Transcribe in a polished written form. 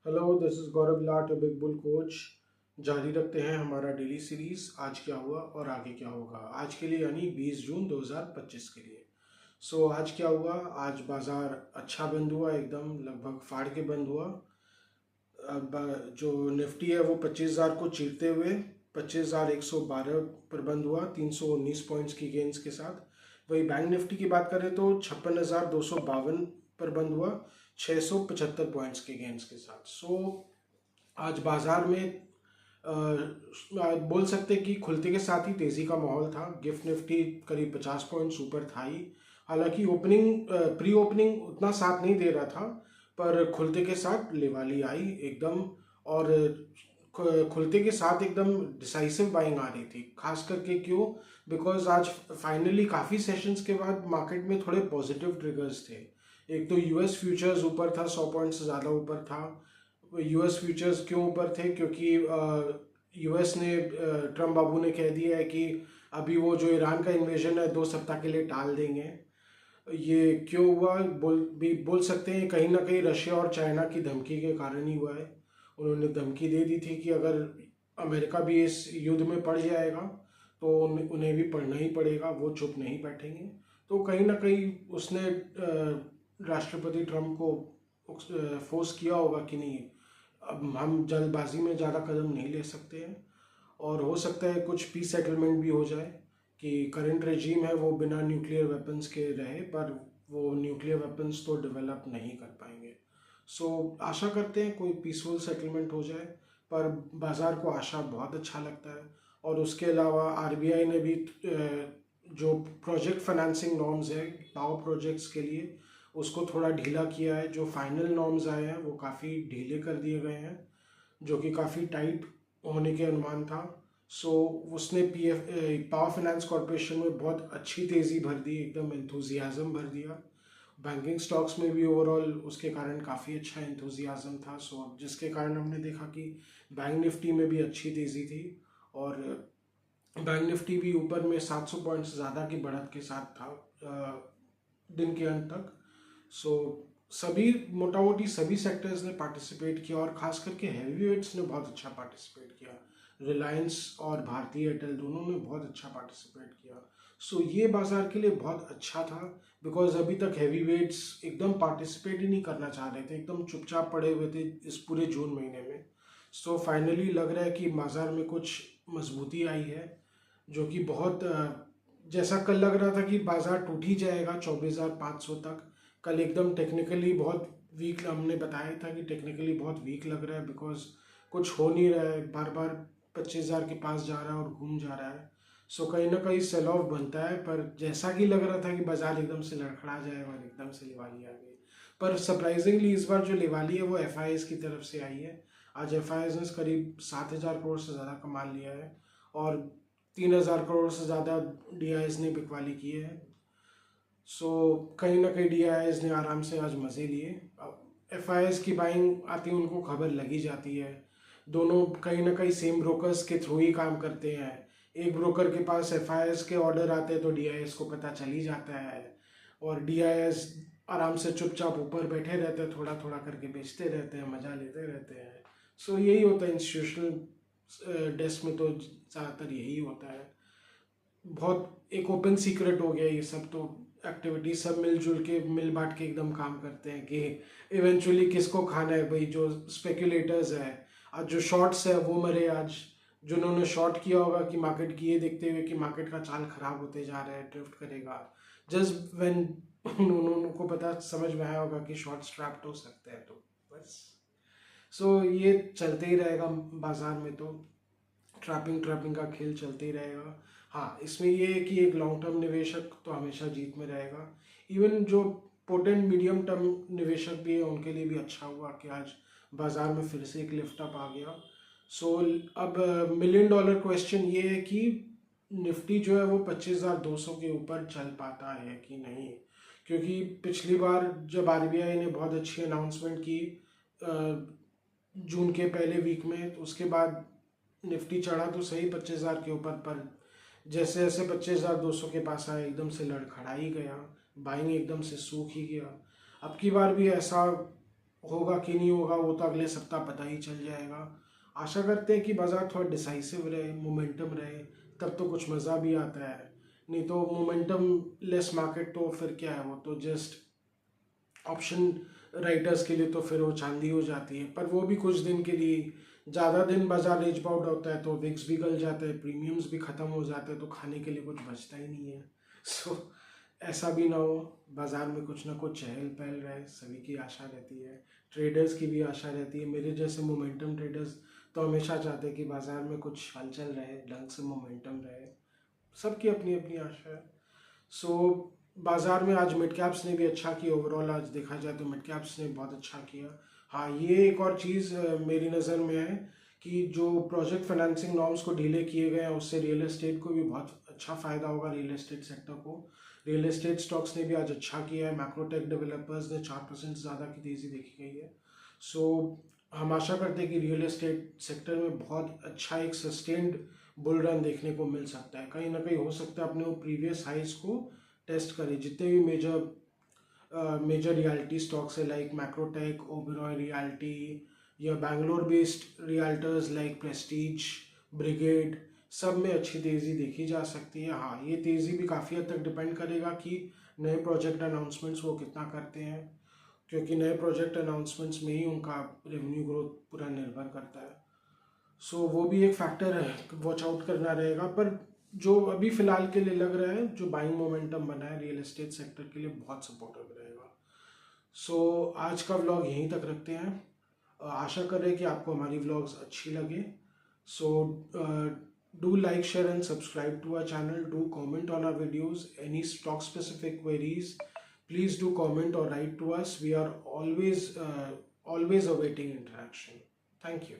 Hello, this is Gaurav Lat, big bull coach. जारी रखते हैं हमारा डेली सीरीज। आज क्या हुआ और आगे क्या होगा, आज के लिए यानी 20 जून 2025 के लिए। आज क्या हुआ। आज बाजार अच्छा बंद हुआ, एकदम लगभग फाड़ के बंद हुआ। अब जो निफ्टी है वो 25,000 को चीरते हुए 25,112 पर बंद हुआ, 319 पॉइंट्स की गेंस के साथ। वही बैंक निफ्टी की बात करें तो 56,252 पर बंद हुआ, 675 पॉइंट्स के गेंस के साथ। आज बाजार में बोल सकते कि खुलते के साथ ही तेजी का माहौल था। गिफ्ट निफ्टी करीब 50 पॉइंट्स ऊपर था ही। हालांकि प्री ओपनिंग उतना साथ नहीं दे रहा था, पर खुलते के साथ लिवाली आई एकदम। और खुलते के साथ एकदम डिसाइसिव बाइंग आ रही थी, खास करके क्यों? बिकॉज आज फाइनली काफ़ी सेशंस के बाद मार्केट में थोड़े पॉजिटिव ट्रिगर्स थे। एक तो यूएस फ्यूचर्स ऊपर था, 100 पॉइंट से ज़्यादा ऊपर था। यूएस फ्यूचर्स क्यों ऊपर थे? क्योंकि यूएस ने ट्रम्प बाबू ने कह दिया है कि अभी वो जो ईरान का इन्वेजन है 2 सप्ताह के लिए टाल देंगे। ये क्यों हुआ? बोल सकते हैं कहीं ना कहीं रशिया और चाइना की धमकी के कारण ही हुआ है। उन्होंने धमकी दे दी थी कि अगर अमेरिका भी इस युद्ध में पड़ जाएगा तो उन्हें भी पढ़ना ही पड़ेगा, वो चुप नहीं बैठेंगे। तो कहीं ना कहीं उसने राष्ट्रपति ट्रम्प को फोर्स किया होगा कि नहीं, अब हम जल्दबाजी में ज़्यादा कदम नहीं ले सकते हैं। और हो सकता है कुछ पीस सेटलमेंट भी हो जाए कि करंट रेजीम है वो बिना न्यूक्लियर वेपन्स के रहे, पर वो न्यूक्लियर वेपन्स तो डेवलप नहीं कर पाएंगे। आशा करते हैं कोई पीसफुल सेटलमेंट हो जाए, पर बाज़ार को आशा बहुत अच्छा लगता है। और उसके अलावा आरबीआई ने भी जो प्रोजेक्ट फाइनेंसिंग नॉर्म्स है पावर प्रोजेक्ट्स के लिए, उसको थोड़ा ढीला किया है। जो फाइनल नॉर्म्स आए हैं वो काफ़ी ढीले कर दिए गए हैं, जो कि काफ़ी टाइट होने के अनुमान था। सो उसने पीएफ पावर फाइनेंस कॉरपोरेशन में बहुत अच्छी तेज़ी भर दी, एकदम एंथुजियाज़म भर दिया। बैंकिंग स्टॉक्स में भी ओवरऑल उसके कारण काफ़ी अच्छा एंथुजियाज़म था। जिसके कारण हमने देखा कि बैंक निफ्टी में भी अच्छी तेज़ी थी। और बैंक निफ्टी भी ऊपर में 700 पॉइंट से ज़्यादा की बढ़त के साथ था दिन के अंत तक। सो सभी मोटा मोटी सभी सेक्टर्स ने पार्टिसिपेट किया, और खास करके हैवी वेट्स ने बहुत अच्छा पार्टिसिपेट किया। रिलायंस और भारतीय एयरटेल दोनों ने बहुत अच्छा पार्टिसिपेट किया। ये बाजार के लिए बहुत अच्छा था, बिकॉज अभी तक हैवी वेट्स एकदम पार्टिसिपेट ही नहीं करना चाह रहे थे, एकदम चुपचाप पड़े हुए थे इस पूरे जून महीने में। फाइनली लग रहा है कि बाजार में कुछ मजबूती आई है, जो कि बहुत जैसा कल लग रहा था कि बाजार टूट ही जाएगा 24,500 तक। कल एकदम टेक्निकली बहुत वीक, हमने बताया था कि टेक्निकली बहुत वीक लग रहा है, बिकॉज कुछ हो नहीं रहा है, बार बार 25,000 के पास जा रहा है और घूम जा रहा है। कहीं ना कहीं सेल ऑफ बनता है, पर जैसा कि लग रहा था कि बाजार एकदम से लड़खड़ा जाएगा और एकदम से लिवाली आ गई। पर सरप्राइजिंगली इस बार जो लिवाली है वो एफ की तरफ से आई है। आज एफ ने करीब 7,000 करोड़ से ज़्यादा कमा लिया है, और 3,000 करोड़ से ज़्यादा डी ने बिकवाली की है। कहीं ना कहीं डी ने आराम से आज मज़े लिए। एफ की बाइंग आती है, उनको खबर लगी जाती है। दोनों कहीं ना कहीं सेम ब्रोकर्स के थ्रू ही काम करते हैं। एक ब्रोकर के पास एफ के ऑर्डर आते हैं तो डी को पता चल ही जाता है, और डी आराम से चुपचाप ऊपर बैठे रहते हैं, थोड़ा थोड़ा करके बेचते रहते हैं, मजा लेते रहते हैं। यही होता है इंस्टीट्यूशनल डेस्क में, तो ज़्यादातर यही होता है। बहुत एक ओपन सीक्रेट हो गया ये सब, तो एक्टिविटी सब मिलजुल के मिल बांट के एकदम काम करते हैं कि इवेंचुअली किसको खाना है। भाई जो स्पेकुलेटर्स है, आज जो शॉर्ट्स है वो मरे। आज जिन्होंने शॉर्ट किया होगा कि मार्केट की, ये देखते हुए कि मार्केट का चाल खराब होते जा रहा है, ड्रिफ्ट करेगा, जस्ट व्हेन उनको पता समझ में आया होगा कि शॉर्ट स्ट्रैप्ड हो सकते हैं, तो बस। ये चलते ही रहेगा बाजार में, तो ट्रैपिंग ट्रैपिंग का खेल चलते ही रहेगा। हाँ, इसमें ये है कि एक लॉन्ग टर्म निवेशक तो हमेशा जीत में रहेगा। इवन जो पोटेंट मीडियम टर्म निवेशक भी है उनके लिए भी अच्छा हुआ कि आज बाजार में फिर से एक लिफ्ट अप आ गया। अब $1,000,000 क्वेश्चन ये है कि निफ्टी जो है वो 25,200 के ऊपर चल पाता है कि नहीं। क्योंकि पिछली बार जब आरबीआई ने बहुत अच्छी अनाउंसमेंट की जून के पहले वीक में, तो उसके बाद निफ्टी चढ़ा तो सही 25,000 के ऊपर, पर जैसे जैसे 25,200 के पास आया एकदम से लड़खड़ा ही गया, बाइंग एकदम से सूख ही गया। अब की बार भी ऐसा होगा कि नहीं होगा वो तो अगले सप्ताह पता ही चल जाएगा। आशा करते हैं कि बाज़ार थोड़ा डिसाइसिव रहे, मोमेंटम रहे, तब तो कुछ मज़ा भी आता है। नहीं तो मोमेंटम लेस मार्केट तो फिर क्या है, वो तो जस्ट ऑप्शन राइटर्स के लिए तो फिर वो चांदी हो जाती है, पर वो भी कुछ दिन के लिए। ज़्यादा दिन बाजार रेंज बाउट होता है तो विक्स भी गल जाते हैं, प्रीमियम्स भी ख़त्म हो जाते हैं, तो खाने के लिए कुछ बचता ही नहीं है। सो ऐसा भी ना हो, बाजार में कुछ ना कुछ चहल पहल रहे, सभी की आशा रहती है, ट्रेडर्स की भी आशा रहती है। मेरे जैसे मोमेंटम ट्रेडर्स तो हमेशा चाहते हैं कि बाजार में कुछ हलचल रहे, ढंग से मोमेंटम रहे। सबकी अपनी अपनी आशा है। सो बाजार में आज मिड कैप्स ने भी अच्छा किया, ओवरऑल आज देखा जाए तो मिड कैप्स ने बहुत अच्छा किया। हाँ, ये एक और चीज़ मेरी नज़र में है कि जो प्रोजेक्ट फाइनेंसिंग नॉर्म्स को ढीले किए गए हैं उससे रियल एस्टेट को भी बहुत अच्छा फ़ायदा होगा, रियल एस्टेट सेक्टर को। रियल एस्टेट स्टॉक्स ने भी आज अच्छा किया है, मैक्रोटेक डेवलपर्स ने 4% ज़्यादा की तेज़ी देखी गई है। सो हम आशा करते हैं कि रियल एस्टेट सेक्टर में बहुत अच्छा एक सस्टेन्ड बुल रन देखने को मिल सकता है। कहीं ना कहीं हो सकता है अपने वो प्रीवियस हाइस को टेस्ट करें, जितने भी मेजर रियल्टी स्टॉक्स है लाइक मैक्रोटेक, ओबेरॉय रियल्टी, या Bangalore based realtors like Prestige, brigade, सब में अच्छी तेज़ी देखी जा सकती है। हाँ, ये तेज़ी भी काफ़ी हद तक डिपेंड करेगा कि नए प्रोजेक्ट अनाउंसमेंट्स वो कितना करते हैं, क्योंकि नए प्रोजेक्ट अनाउंसमेंट्स में ही उनका रेवेन्यू ग्रोथ पूरा निर्भर करता है। सो वो भी एक फैक्टर है, वॉच आउट करना रहेगा। पर जो अभी फिलहाल के लिए लग रहा है, जो बाइंग मोमेंटम बना है रियल एस्टेट सेक्टर के लिए बहुत सपोर्टिव रहेगा। सो आज का व्लॉग यहीं तक रखते हैं। आशा कर रहे हैं कि आपको हमारी व्लॉग्स अच्छी लगे। So do like, share and subscribe to our channel, do comment on our videos, any stock specific queries please do comment or write to us. We are always awaiting interaction. Thank you.